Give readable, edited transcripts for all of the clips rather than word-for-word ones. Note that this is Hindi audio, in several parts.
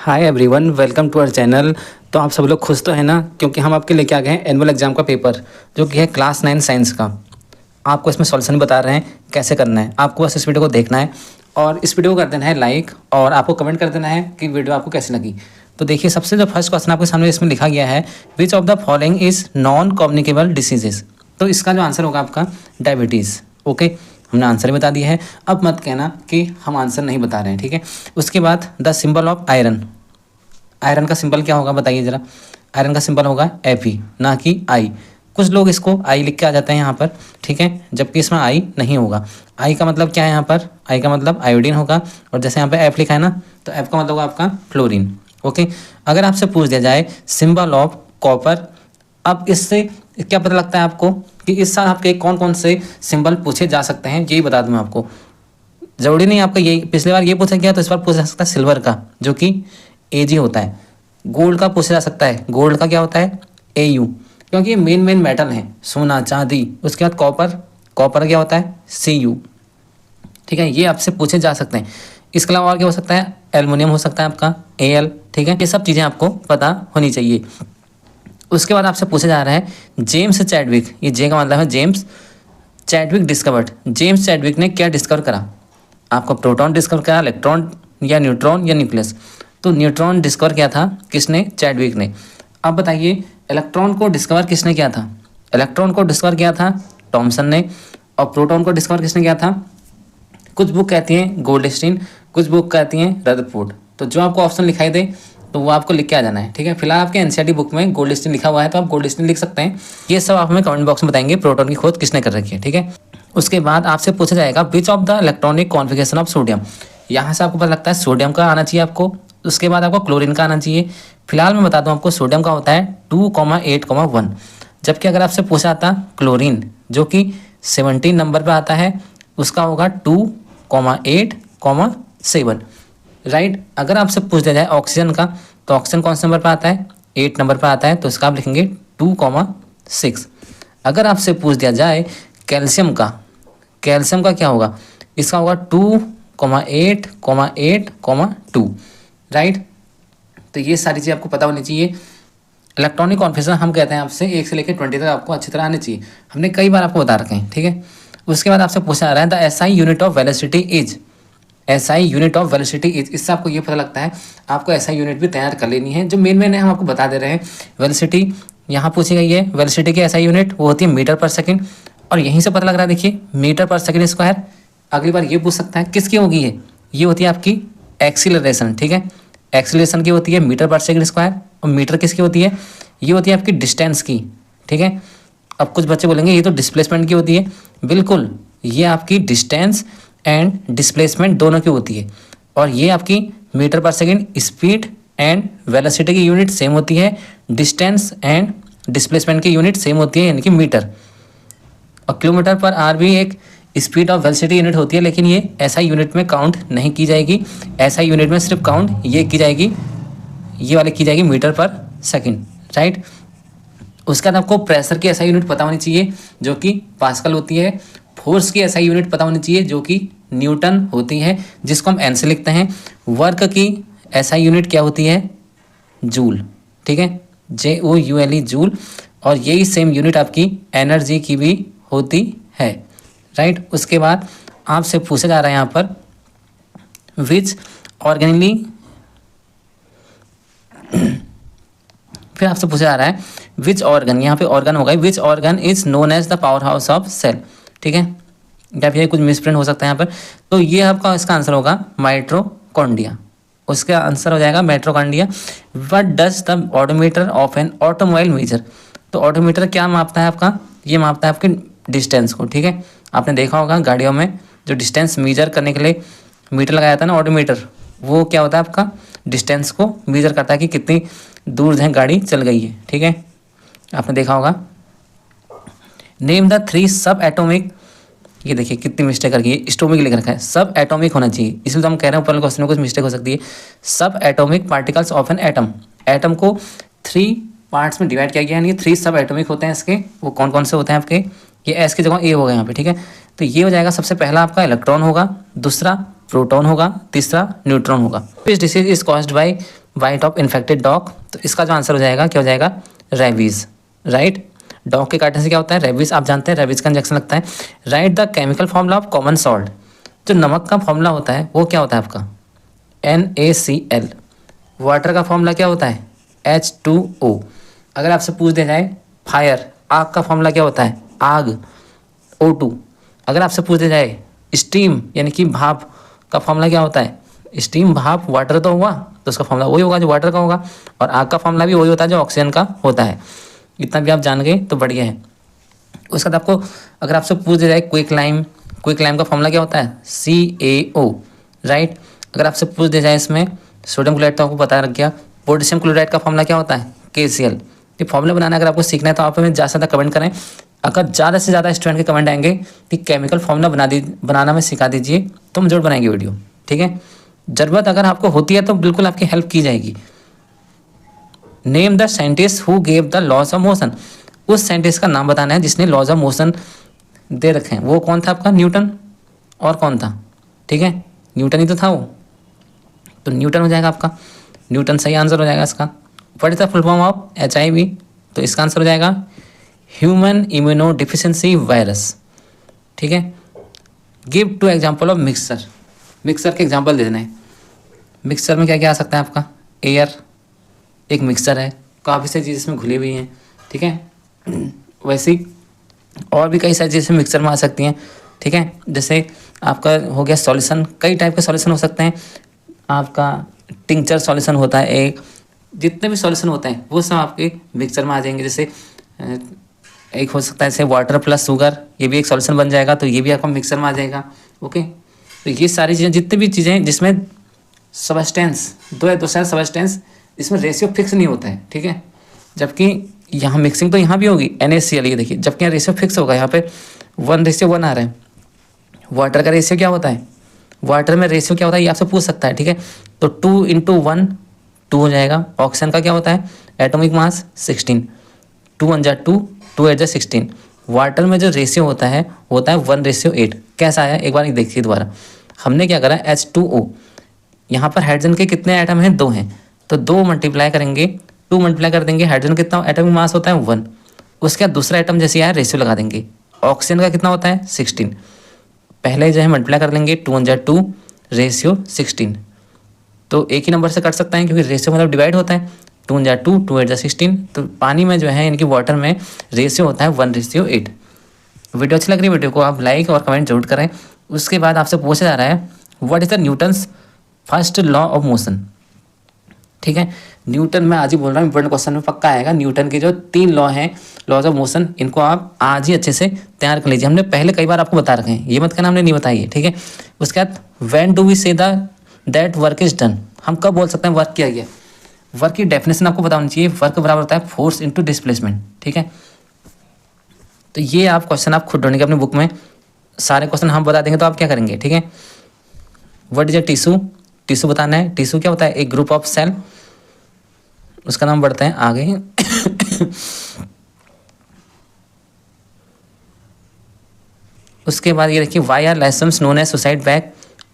Hi everyone, welcome to our channel. तो आप सब लोग खुश तो हैं ना, क्योंकि हम आपके लेके आ गए हैं एनुअल एग्जाम का पेपर जो कि है क्लास 9 साइंस का। आपको इसमें सॉल्यूशन बता रहे हैं कैसे करना है। आपको बस इस वीडियो को देखना है और इस वीडियो को कर देना है लाइक, और आपको कमेंट कर देना है कि वीडियो आपको कैसी लगी। तो देखिए, सबसे जो फर्स्ट क्वेश्चन आपके सामने इसमें लिखा गया है, which of the following is non communicable diseases. तो इसका जो आंसर होगा आपका डायबिटीज़। ओके, हमने आंसर ही बता दिया है। अब मत कहना कि हम आंसर नहीं बता रहे हैं, ठीक है। उसके बाद the symbol of iron. Iron का सिंबल क्या होगा बताइए ज़रा। आयरन का सिंबल होगा Fe, ना कि आई। कुछ लोग इसको आई लिख के आ जाते हैं यहाँ पर, ठीक है, जबकि इसमें आई नहीं होगा। आई का मतलब क्या है यहाँ पर? आई का मतलब आयोडीन होगा, और जैसे यहाँ पे एफ लिखा है ना, तो एफ का मतलब होगा आपका फ्लोरीन। ओके, अगर आपसे पूछ दिया जाए सिंबल ऑफ कॉपर, अब इससे क्या पता लगता है आपको कि इस साल आपके कौन कौन से सिंबल पूछे जा सकते हैं, यही बता दूँ मैं आपको। जरूरी नहीं आपका यही, पिछली बार ये पूछा गया तो इस बार पूछा जा सकता है सिल्वर का, जो कि Ag होता है। गोल्ड का पूछा जा सकता है, गोल्ड का क्या होता है? Au, क्योंकि ये मेन मेटल है, सोना चांदी। उसके बाद कॉपर, कॉपर क्या होता है? Cu, ठीक है, ये आपसे पूछे जा सकते हैं। इसके अलावा और क्या हो सकता है? एल्युमिनियम हो सकता है आपका, Al, ठीक है। ये सब चीज़ें आपको पता होनी चाहिए। उसके बाद आपसे पूछा जा रहा है जेम्स चैडविक, ये जे का मतलब है James Chadwick discovered. James Chadwick ने क्या डिस्कवर करा? आपको प्रोटॉन डिस्कवर करा, इलेक्ट्रॉन या न्यूट्रॉन या न्यूक्लियस? तो न्यूट्रॉन डिस्कवर किया था किसने? चैडविक ने। अब बताइए, इलेक्ट्रॉन को डिस्कवर किसने किया था? इलेक्ट्रॉन को डिस्कवर किया था थॉमसन ने, और प्रोटॉन को डिस्कवर किसने किया था? कुछ बुक कहती हैं गोल्डस्टीन, कुछ बुक कहती हैं रदरफोर्ड। तो जो आपको ऑप्शन लिखाई दे तो वो आपको लिख के आ जाना है, ठीक है। फिलहाल आपके एनसीईआरटी बुक में गोल्डस्टीन लिखा हुआ है, तो आप गोल्डस्टीन लिख सकते हैं। ये सब आप हमें कमेंट बॉक्स में बताएंगे प्रोटॉन की खोज किसने कर रखी है, ठीक है। उसके बाद आपसे पूछा जाएगा which of the electronic configuration of sodium. यहाँ से आपको पता लगता है सोडियम का आना चाहिए आपको, उसके बाद आपको क्लोरीन का आना चाहिए। फिलहाल मैं बता दूं आपको, सोडियम का होता है 2,8,1, जबकि अगर आपसे पूछा आता क्लोरीन, जो कि 17 नंबर पर आता है, उसका होगा 2,8,7, राइट। अगर आपसे पूछ दिया जाए ऑक्सीजन का, तो ऑक्सीजन कौन से नंबर पर आता है? 8 नंबर पर आता है, तो इसका आप लिखेंगे 2,6। अगर आपसे पूछ दिया जाए कैल्शियम का, कैल्शियम का क्या होगा? इसका होगा 2,8,8,2, राइट। तो ये सारी चीज़ आपको पता होनी चाहिए। इलेक्ट्रॉनिक कॉन्फिगरेशन हम कहते हैं आपसे 1 से लेकर 20 तक आपको अच्छी तरह आनी चाहिए, हमने कई बार आपको बता रखे हैं, ठीक है। उसके बाद आपसे पूछा जा रहा है the SI unit of velocity is. SI unit of velocity is, इससे आपको ये पता लगता है आपको एसआई यूनिट भी तैयार कर लेनी है। जो मेन है हम आपको बता दे रहे हैं। वेलोसिटी यहाँ पूछी गई है, वेलोसिटी की एसआई यूनिट वो होती है मीटर पर सेकेंड, और यहीं से पता लग रहा है, देखिए मीटर पर सेकेंड स्क्वायर। अगली बार ये पूछ सकता है किसकी होगी ये होती है आपकी एक्सीलरेशन, ठीक है। एक्सीलरेशन की होती है मीटर पर सेकेंड स्क्वायर, और मीटर किसकी होती है? ये होती है आपकी डिस्टेंस की, ठीक है। अब कुछ बच्चे बोलेंगे ये तो डिस्प्लेसमेंट की होती है। बिल्कुल, ये आपकी डिस्टेंस एंड डिस्प्लेसमेंट दोनों की होती है, और ये आपकी मीटर पर सेकेंड स्पीड एंड वेलोसिटी की यूनिट सेम होती है, डिस्टेंस एंड डिस्प्लेसमेंट की यूनिट सेम होती है, यानी कि मीटर। और किलोमीटर पर आर भी एक स्पीड ऑफ वेलोसिटी यूनिट होती है, लेकिन ये ऐसा यूनिट में काउंट नहीं की जाएगी। ऐसा यूनिट में सिर्फ काउंट ये की जाएगी, ये वाले की जाएगी मीटर पर सेकंड, राइट। उसके बाद आपको प्रेशर की ऐसा यूनिट पता होनी चाहिए, जो कि पास्कल होती है। फोर्स की ऐसा यूनिट पता होनी चाहिए, जो कि न्यूटन होती है, जिसको हम एन से लिखते हैं। वर्क की ऐसा यूनिट क्या होती है? जूल, ठीक है, JOULE, जूल। और यही सेम यूनिट आपकी एनर्जी की भी होती है, राइट। उसके बाद आपसे पूछा जा रहा है यहाँ पर विच ऑर्गेनिली, फिर आपसे पूछा जा रहा है विच ऑर्गन, यहाँ पे ऑर्गन होगा, which organ is known as the power house of cell, ठीक है। या फिर कुछ मिसप्रिंट हो सकता है यहाँ पर। तो ये आपका इसका आंसर होगा माइटोकॉन्ड्रिया। उसका आंसर हो जाएगा mitochondria. What does the odometer of an automobile measure. तो ऑडोमीटर क्या मापता है आपका? ये मापता है आपके डिस्टेंस को, ठीक है। आपने देखा होगा गाड़ियों में जो डिस्टेंस मेजर करने के लिए मीटर लगाया था ना, ऑडोमीटर, वो क्या होता है आपका? डिस्टेंस को मेजर करता है कि कितनी दूर है गाड़ी चल गई है, ठीक है। आपने देखा होगा। नेम द 3 सब एटॉमिक, ये देखिए कितनी मिस्टेक करके ये स्टोमिक लिख रखा है, सब एटॉमिक होना चाहिए, इसलिए तो हम कह रहे हैं ऊपर क्वेश्चन में कुछ मिस्टेक हो सकती है। सब atomic particles of an atom, atom को 3 पार्ट्स में डिवाइड किया गया है, 3 सब एटॉमिक होते हैं इसके। वो कौन कौन से होते हैं आपके? ये एस की जगह ए होगा यहाँ पे, ठीक है। तो ये हो जाएगा, सबसे पहला आपका इलेक्ट्रॉन होगा, दूसरा प्रोटॉन होगा, तीसरा न्यूट्रॉन होगा। This disease is caused by bite of infected dog, तो इसका जो आंसर हो जाएगा क्या हो जाएगा, रेबीज़, राइट। डॉग के काटने से क्या होता है, रेबीज़, आप जानते हैं रेबीज़ का इंजेक्शन लगता है। Right the chemical formula of common salt, जो नमक का फॉर्मूला होता है वो क्या होता है आपका, NaCl। वाटर का फॉर्मूला क्या होता है, H2O। अगर आपसे पूछ दिया जाए फायर, आग का फॉर्मूला क्या होता है, आग, O2। अगर आपसे पूछ दिया जाए स्टीम यानी कि भाप का फॉर्मूला क्या होता है, स्टीम, भाप, वाटर तो हुआ, तो उसका फॉर्मूला वही होगा जो वाटर का होगा, और आग का फॉर्मूला भी वही होता है जो ऑक्सीजन का होता है। इतना भी आप जान गए तो बढ़िया है। उसके बाद आपको अगर आपसे पूछ दिया जाए क्विक लाइम, क्विक लाइम का फॉर्मूला क्या होता है, CaO, राइट। अगर आपसे पूछ दिया जाए इसमें सोडियम क्लोराइड, तो आपको पता रख गया। पोटेशियम क्लोराइड का फॉर्मूला क्या होता है, KCl। ये फॉर्मूला बनाना अगर आपको सीखना है तो आप हमें ज़्यादा से ज़्यादा कमेंट करें। अगर ज़्यादा से ज़्यादा स्टूडेंट के कमेंट आएंगे कि केमिकल फॉर्मूला बनाना में सिखा दीजिए, तो हम जरूर बनाएंगे वीडियो, ठीक है। ज़रूरत अगर आपको होती है तो बिल्कुल आपकी हेल्प की जाएगी। Name the scientist who gave the laws of motion, उस साइंटिस्ट का नाम बताना है जिसने लॉज ऑफ मोशन दे रखे हैं। वो कौन था आपका, न्यूटन, और कौन था, ठीक है, न्यूटन ही तो था वो, तो न्यूटन हो जाएगा आपका, न्यूटन सही आंसर हो जाएगा इसका। What is the full form of HIV, तो इसका आंसर हो जाएगा ह्यूमन इम्यूनो डिफिशिएंसी वायरस, ठीक है। Give two example of mixture, mixture के एग्जाम्पल दे देना है। मिक्सचर में क्या क्या आ सकता है आपका, एयर एक मिक्सचर है, काफ़ी सारी चीज़ इसमें घुली हुई हैं, ठीक है। वैसे ही और भी कई सारी चीज़ें मिक्सचर में आ सकती हैं, ठीक है। जैसे आपका हो गया सॉल्यूशन, कई टाइप के सॉल्यूशन हो सकते हैं। आपका टिंचर सॉल्यूशन होता है एक, जितने भी सॉल्यूशन होते हैं वो सब आपके मिक्सचर में आ जाएंगे। जैसे एक हो सकता है जैसे वाटर प्लस शुगर, ये भी एक सॉल्यूशन बन जाएगा, तो ये भी आपका मिक्सचर में आ जाएगा, ओके। तो ये सारी चीज़ें, जितनी भी चीज़ें जिसमें सबस्टेंस, दो या दो से सबस्टेंस, इसमें रेशियो फिक्स नहीं होता है, ठीक है। जबकि यहाँ मिक्सिंग तो यहाँ भी होगी NaCl, ये देखिए, जबकि यहाँ रेशियो फिक्स होगा, यहाँ पे 1:1 आ रहा है। वाटर का रेशियो क्या होता है, वाटर में रेशियो क्या होता है ये आपसे पूछ सकता है, ठीक है। तो 2:1 2 हो जाएगा। ऑक्सीजन का क्या होता है, एटॉमिक मास 16, 2 1 2, 2 8 16। वाटर में जो रेशियो होता है 1:8। कैसा आया एक बार देखिए दोबारा। हमने क्या करा, H2O, यहाँ पर हाइड्रोजन के कितने एटम हैं, 2 हैं, तो 2 मल्टीप्लाई करेंगे, 2 मल्टीप्लाई कर देंगे, हाइड्रोजन कितना एटॉमिक मास होता है 1, उसके बाद दूसरा एटम जैसे आया रेशियो लगा देंगे। ऑक्सीजन का कितना होता है 16, पहले जो है मल्टीप्लाई कर लेंगे, 2 1 2, रेशियो 16। तो एक ही नंबर से कर सकते हैं क्योंकि रेशियो मतलब डिवाइड होता है, 2 1 2, 2 8 16। तो पानी में जो है इनकी वाटर में रेशियो होता है 1:8। वीडियो अच्छी लग रही है, वीडियो को आप लाइक और कमेंट जरूर करें। उसके बाद आपसे पूछा जा रहा है what is the Newton's first law of motion, ठीक है। न्यूटन मैं आज ही बोल रहा हूँ, इंपॉर्टेंट क्वेश्चन में पक्का आएगा। न्यूटन के जो 3 लॉ हैं, लॉज ऑफ मोशन, इनको आप आज ही अच्छे से तैयार कर लीजिए। हमने पहले कई बार आपको बता रखे हैं, ये मत कहना हमने नहीं बताई है, ठीक है। उसके बाद when do we say that work is done, हम कब बोल सकते हैं वर्क किया गया। वर्क की डेफिनेशन आपको पता होनी चाहिए। वर्क बराबर होता है फोर्स इंटू डिस्प्लेसमेंट, ठीक है। तो ये आप क्वेश्चन आप खुद ढूंढेंगे अपनी बुक में, सारे क्वेश्चन हम बता देंगे तो आप क्या करेंगे, ठीक है। What is a tissue, tissue बताना है। टिश्यू क्या होता है, एक ग्रुप ऑफ सेल, उसका नाम बढ़ते हैं आगे। उसके बाद ये देखिए why are lysosomes known as suicide bag,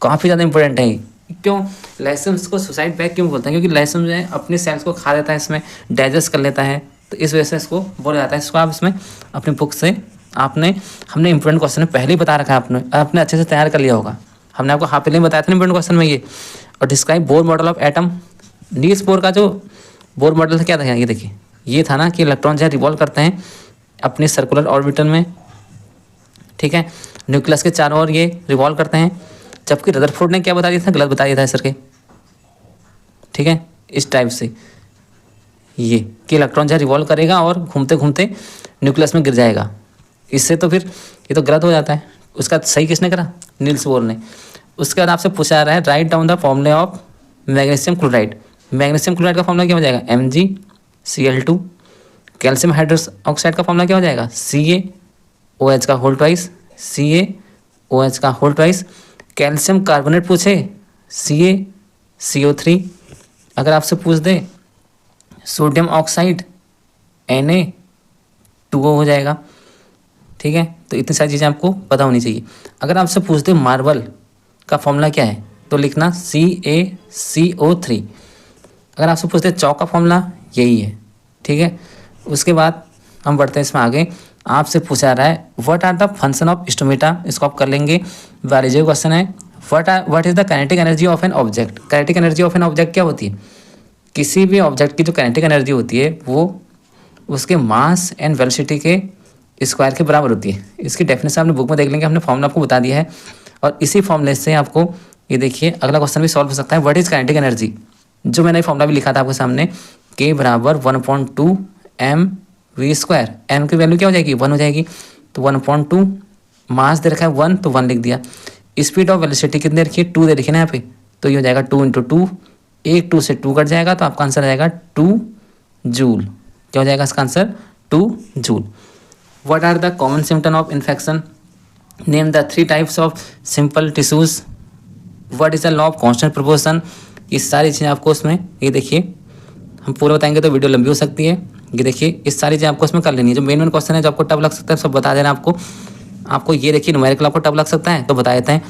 काफ़ी ज़्यादा इंपॉर्टेंट है। क्यों लाइसम्स को सुसाइड बैग क्यों बोलते हैं, क्योंकि लाइसम जो है अपने सेल्स को खा लेता है, इसमें डाइजेस्ट कर लेता है, तो इस वजह से इसको बोला जाता है। इसको आप इसमें अपनी बुक से हमने इंपॉर्टेंट क्वेश्चन पहले ही बता रखा है, आपने अच्छे से तैयार कर लिया होगा। हमने आपको पहले ही बताया था इंपॉर्टेंट क्वेश्चन में ये। और describe Bohr model of atom, Niels Bohr का जो बोर मॉडल था क्या था, ये देखिए, ये था ना कि इलेक्ट्रॉन जो है रिवॉल्व करते हैं अपने सर्कुलर ऑर्बिटल में, ठीक है। न्यूक्लियस के चारों ओर ये रिवॉल्व करते हैं। जबकि रदरफोर्ड ने क्या बता दिया था, गलत बता दिया था सर के, ठीक है। इस टाइप से ये कि इलेक्ट्रॉन जो है रिवॉल्व करेगा और घूमते घूमते न्यूक्लियस में गिर जाएगा, इससे तो फिर ये तो गलत हो जाता है। उसका सही किसने करा, नील्स बोर ने। उसके बाद आपसे पूछा जा रहा है write down the formula of magnesium chloride. Magnesium chloride का फॉर्मूला क्या हो जाएगा, MgCl2। कैल्शियम हाइड्रोक्स ऑक्साइड का फॉर्मूला क्या हो जाएगा, CaOH का होल ट्वाइस, CaOH का होल ट्वाइस। कैल्शियम कार्बोनेट पूछे, CaCO3। अगर आपसे पूछ दे सोडियम ऑक्साइड, Na2O हो जाएगा, ठीक है। तो इतनी सारी चीज़ें आपको पता होनी चाहिए। अगर आपसे पूछ दे मार्बल का फॉर्मूला क्या है, तो लिखना CaCO3। अगर आपसे पूछते हैं चौक का फॉर्मूला यही है, ठीक है। उसके बाद हम बढ़ते हैं इसमें आगे। आपसे पूछा रहा है what are the function of stomata, इसको आप कर लेंगे। बायोलॉजी क्वेश्चन है what is the kinetic energy of an object. Kinetic energy of an object क्या होती है? किसी भी ऑब्जेक्ट की जो काइनेटिक एनर्जी होती है वो उसके मास एंड वेलोसिटी के स्क्वायर के बराबर होती है। इसकी डेफिनेशन आपने बुक में देख लेंगे, हमने फॉर्मूला आपको बता दिया है। और इसी फॉर्मूले से आपको ये देखिए अगला क्वेश्चन भी सॉल्व हो सकता है। व्हाट इज काइनेटिक एनर्जी, जो मैंने फॉर्मूला भी लिखा था आपके सामने, के बराबर 1/2 mv²। एम की वैल्यू क्या हो जाएगी? 1 हो जाएगी। तो 1/2 मास दे रखा है 1, तो 1 लिख दिया। स्पीड ऑफ वेलोसिटी कितनी रखी है? 2 दे रखी है ना यहाँ पे, तो ये हो जाएगा 2 × 2। एक 2 से 2 कट जाएगा तो आपका आंसर आ जाएगा 2 जूल। क्या हो जाएगा इसका answer? 2 joule. What are the common symptom of infection? Name the 3 types of simple tissues. What is the law of constant proportion. ये सारी चीज़ें आपको उसमें, ये देखिए हम पूरा बताएंगे तो वीडियो लंबी हो सकती है। ये देखिए इस सारी चीज़ें आपको इसमें कर लेनी है। जो मेन क्वेश्चन है जो आपको टफ लग सकता है सब बता देना आपको ये देखिए न्यूमेरिकल आपको टफ लग सकता है तो बता देते हैं।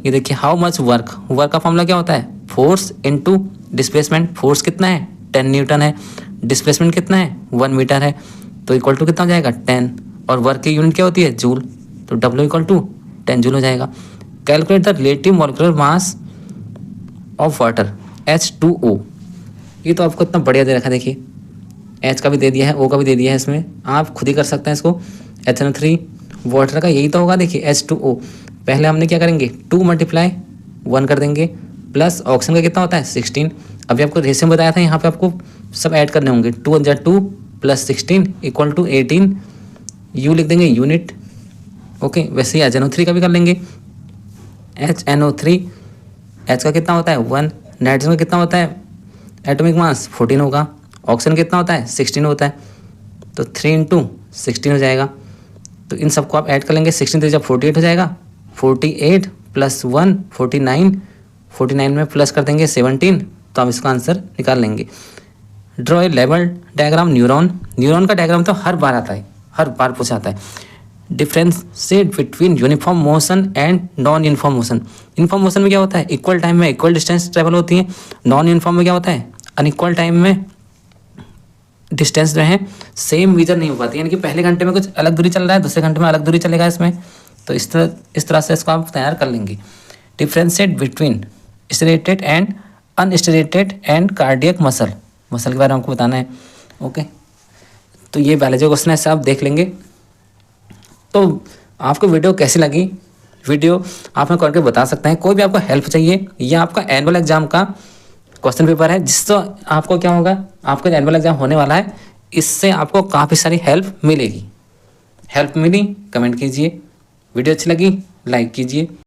ये देखिए हाउ मच वर्क, वर्क का फॉर्मूला क्या होता है? Force into displacement. फोर्स कितना है? 10 न्यूटन है। डिस्प्लेसमेंट कितना है? 1 मीटर है। तो इक्वल टू कितना हो जाएगा? 10। और वर्क की यूनिट क्या होती है? जूल। तो W = 10 जूल हो जाएगा। Calculate the relative molecular mass of water H2O। ये तो आपको इतना बढ़िया दे रखा है, देखिए H का भी दे दिया है, O का भी दे दिया है, इसमें आप खुद ही कर सकते हैं इसको। HNO3 वाटर का यही तो होगा, देखिए H2O। पहले हमने क्या करेंगे? 2 × 1 कर देंगे, प्लस ऑक्सीजन का कितना होता है? 16। अभी आपको रेशियो बताया था, यहाँ पे आपको सब ऐड करने होंगे। 2 × 2 + 16 = 18। U लिख देंगे यूनिट, ओके। वैसे ही HNO3 का भी कर लेंगे। HNO3 H का कितना होता है? 1। नाइट्रोजन का कितना होता है? एटॉमिक मास 14 होगा। ऑक्सीजन कितना होता है? 16 होता है। तो 3 × 16 हो जाएगा। तो इन सबको आप ऐड कर लेंगे। 16 जब 48 हो जाएगा। 48 + 1 49। 49 में प्लस कर देंगे 17, तो हम इसका आंसर निकाल लेंगे। Draw a level diagram neuron. Neuron का डायग्राम तो हर बार आता है, हर बार पूछा आता है। Differentiate between uniform motion and non uniform motion. Uniform motion में क्या होता है? इक्वल टाइम में इक्वल डिस्टेंस ट्रेवल होती है। नॉन यूनिफॉर्म में क्या होता है? अनइक्वल टाइम में डिस्टेंस जो है सेम मीजर नहीं हो पाती, यानी कि पहले घंटे में कुछ अलग दूरी चल रहा है, दूसरे घंटे में अलग दूरी चलेगा इसमें। तो इस तरह से इसको आप तैयार कर लेंगे। Differentiate between striated and unstriated and cardiac muscle. Muscle के बारे में आपको बताना है, ओके। तो ये पहले जो क्वेश्चन है सब देख लेंगे। तो आपको वीडियो कैसी लगी? वीडियो आप में करके बता सकते हैं। कोई भी आपको हेल्प चाहिए, या आपका एनुअल एग्जाम का क्वेश्चन पेपर है जिससे आपको क्या होगा, आपका एनुअल एग्जाम होने वाला है, इससे आपको काफ़ी सारी हेल्प मिलेगी। हेल्प मिली कमेंट कीजिए, वीडियो अच्छी लगी लाइक कीजिए।